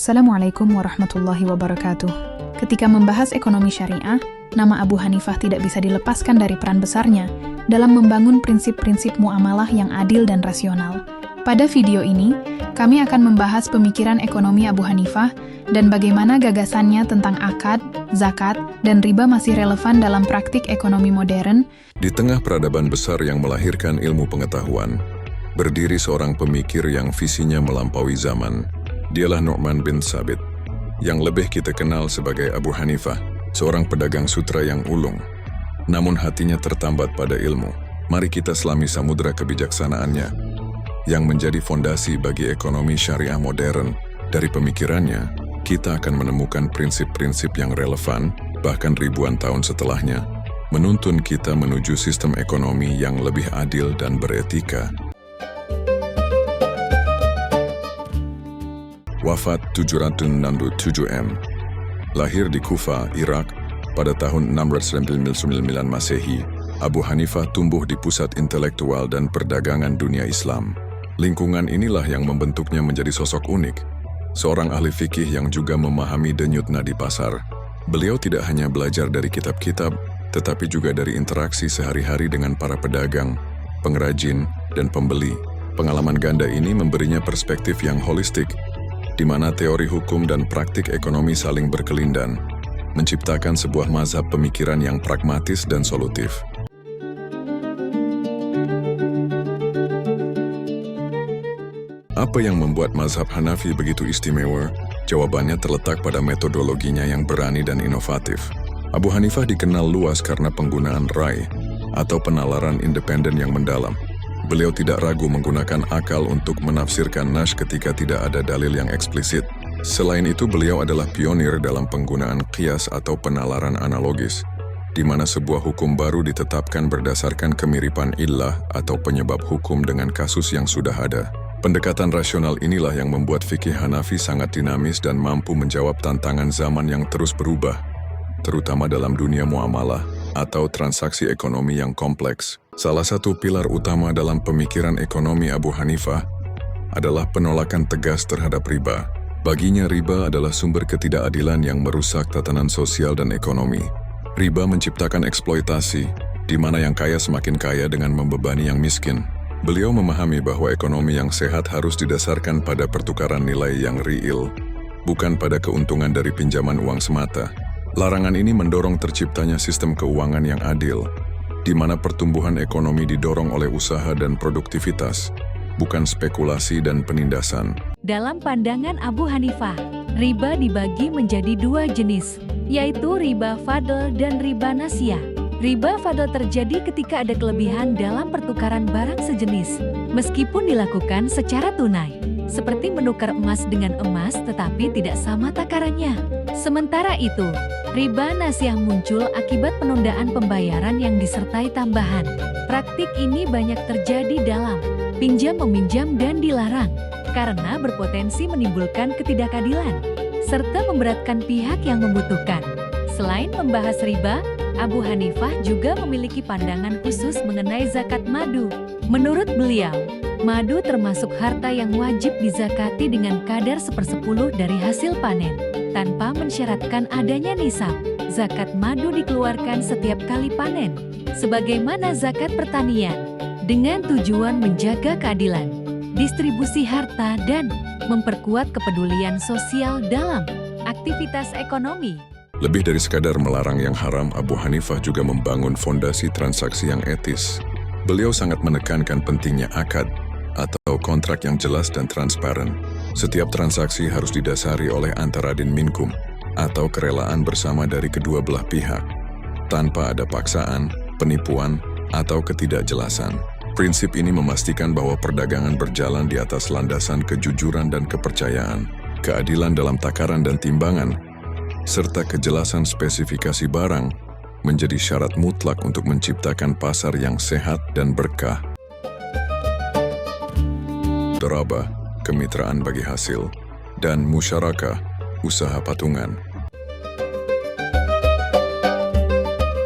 Assalamualaikum warahmatullahi wabarakatuh. Ketika membahas ekonomi syariah, nama Abu Hanifah tidak bisa dilepaskan dari peran besarnya dalam membangun prinsip-prinsip muamalah yang adil dan rasional. Pada video ini, kami akan membahas pemikiran ekonomi Abu Hanifah dan bagaimana gagasannya tentang akad, zakat, dan riba masih relevan dalam praktik ekonomi modern. Di tengah peradaban besar yang melahirkan ilmu pengetahuan, berdiri seorang pemikir yang visinya melampaui zaman. Dialah Nu'man bin Thabit, yang lebih kita kenal sebagai Abu Hanifah, seorang pedagang sutra yang ulung. Namun hatinya tertambat pada ilmu. Mari kita selami samudera kebijaksanaannya, yang menjadi fondasi bagi ekonomi syariah modern. Dari pemikirannya, kita akan menemukan prinsip-prinsip yang relevan, bahkan ribuan tahun setelahnya, menuntun kita menuju sistem ekonomi yang lebih adil dan beretika. Wafat 767 M. Lahir di Kufa, Irak, pada tahun 699 Masehi, Abu Hanifah tumbuh di pusat intelektual dan perdagangan dunia Islam. Lingkungan inilah yang membentuknya menjadi sosok unik, seorang ahli fikih yang juga memahami denyut nadi pasar. Beliau tidak hanya belajar dari kitab-kitab, tetapi juga dari interaksi sehari-hari dengan para pedagang, pengrajin, dan pembeli. Pengalaman ganda ini memberinya perspektif yang holistik, di mana teori hukum dan praktik ekonomi saling berkelindan, menciptakan sebuah mazhab pemikiran yang pragmatis dan solutif. Apa yang membuat mazhab Hanafi begitu istimewa? Jawabannya terletak pada metodologinya yang berani dan inovatif. Abu Hanifah dikenal luas karena penggunaan rai, atau penalaran independen yang mendalam. Beliau tidak ragu menggunakan akal untuk menafsirkan nas ketika tidak ada dalil yang eksplisit. Selain itu, beliau adalah pionir dalam penggunaan qiyas atau penalaran analogis, di mana sebuah hukum baru ditetapkan berdasarkan kemiripan illah atau penyebab hukum dengan kasus yang sudah ada. Pendekatan rasional inilah yang membuat fikih Hanafi sangat dinamis dan mampu menjawab tantangan zaman yang terus berubah, terutama dalam dunia muamalah atau transaksi ekonomi yang kompleks. Salah satu pilar utama dalam pemikiran ekonomi Abu Hanifah adalah penolakan tegas terhadap riba. Baginya, riba adalah sumber ketidakadilan yang merusak tatanan sosial dan ekonomi. Riba menciptakan eksploitasi, di mana yang kaya semakin kaya dengan membebani yang miskin. Beliau memahami bahwa ekonomi yang sehat harus didasarkan pada pertukaran nilai yang real, bukan pada keuntungan dari pinjaman uang semata. Larangan ini mendorong terciptanya sistem keuangan yang adil, di mana pertumbuhan ekonomi didorong oleh usaha dan produktivitas, bukan spekulasi dan penindasan. Dalam pandangan Abu Hanifah, riba dibagi menjadi dua jenis, yaitu riba fadl dan riba nasiyah. Riba fadl terjadi ketika ada kelebihan dalam pertukaran barang sejenis, meskipun dilakukan secara tunai, seperti menukar emas dengan emas tetapi tidak sama takarannya. Sementara itu, riba nasiyah muncul akibat penundaan pembayaran yang disertai tambahan. Praktik ini banyak terjadi dalam pinjam-meminjam dan dilarang, karena berpotensi menimbulkan ketidakadilan, serta memberatkan pihak yang membutuhkan. Selain membahas riba, Abu Hanifah juga memiliki pandangan khusus mengenai zakat madu. Menurut beliau, madu termasuk harta yang wajib dizakati dengan kadar 1/10 dari hasil panen, tanpa mensyaratkan adanya nisab. Zakat madu dikeluarkan setiap kali panen, sebagaimana zakat pertanian, dengan tujuan menjaga keadilan, distribusi harta, dan memperkuat kepedulian sosial dalam aktivitas ekonomi. Lebih dari sekadar melarang yang haram, Abu Hanifah juga membangun fondasi transaksi yang etis. Beliau sangat menekankan pentingnya akad, atau kontrak yang jelas dan transparan. Setiap transaksi harus didasari oleh antaradin minkum, atau kerelaan bersama dari kedua belah pihak, tanpa ada paksaan, penipuan, atau ketidakjelasan. Prinsip ini memastikan bahwa perdagangan berjalan di atas landasan kejujuran dan kepercayaan, keadilan dalam takaran dan timbangan, serta kejelasan spesifikasi barang menjadi syarat mutlak untuk menciptakan pasar yang sehat dan berkah. Doraba, kemitraan bagi hasil, dan musyarakah, usaha patungan.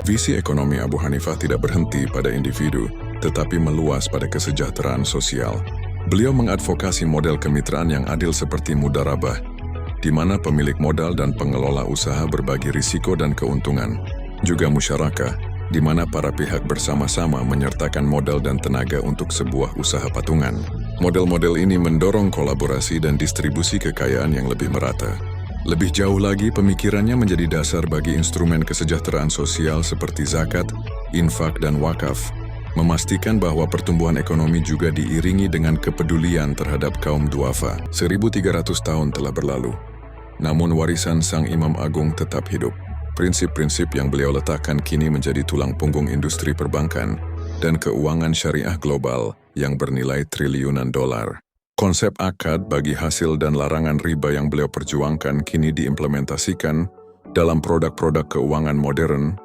Visi ekonomi Abu Hanifah tidak berhenti pada individu, tetapi meluas pada kesejahteraan sosial. Beliau mengadvokasi model kemitraan yang adil seperti mudharabah, di mana pemilik modal dan pengelola usaha berbagi risiko dan keuntungan. Juga musyarakah, di mana para pihak bersama-sama menyertakan modal dan tenaga untuk sebuah usaha patungan. Model-model ini mendorong kolaborasi dan distribusi kekayaan yang lebih merata. Lebih jauh lagi, pemikirannya menjadi dasar bagi instrumen kesejahteraan sosial seperti zakat, infak, dan wakaf, memastikan bahwa pertumbuhan ekonomi juga diiringi dengan kepedulian terhadap kaum duafa. 1300 tahun telah berlalu, namun warisan Sang Imam Agung tetap hidup. Prinsip-prinsip yang beliau letakkan kini menjadi tulang punggung industri perbankan dan keuangan syariah global yang bernilai triliunan dolar. Konsep akad bagi hasil dan larangan riba yang beliau perjuangkan kini diimplementasikan dalam produk-produk keuangan modern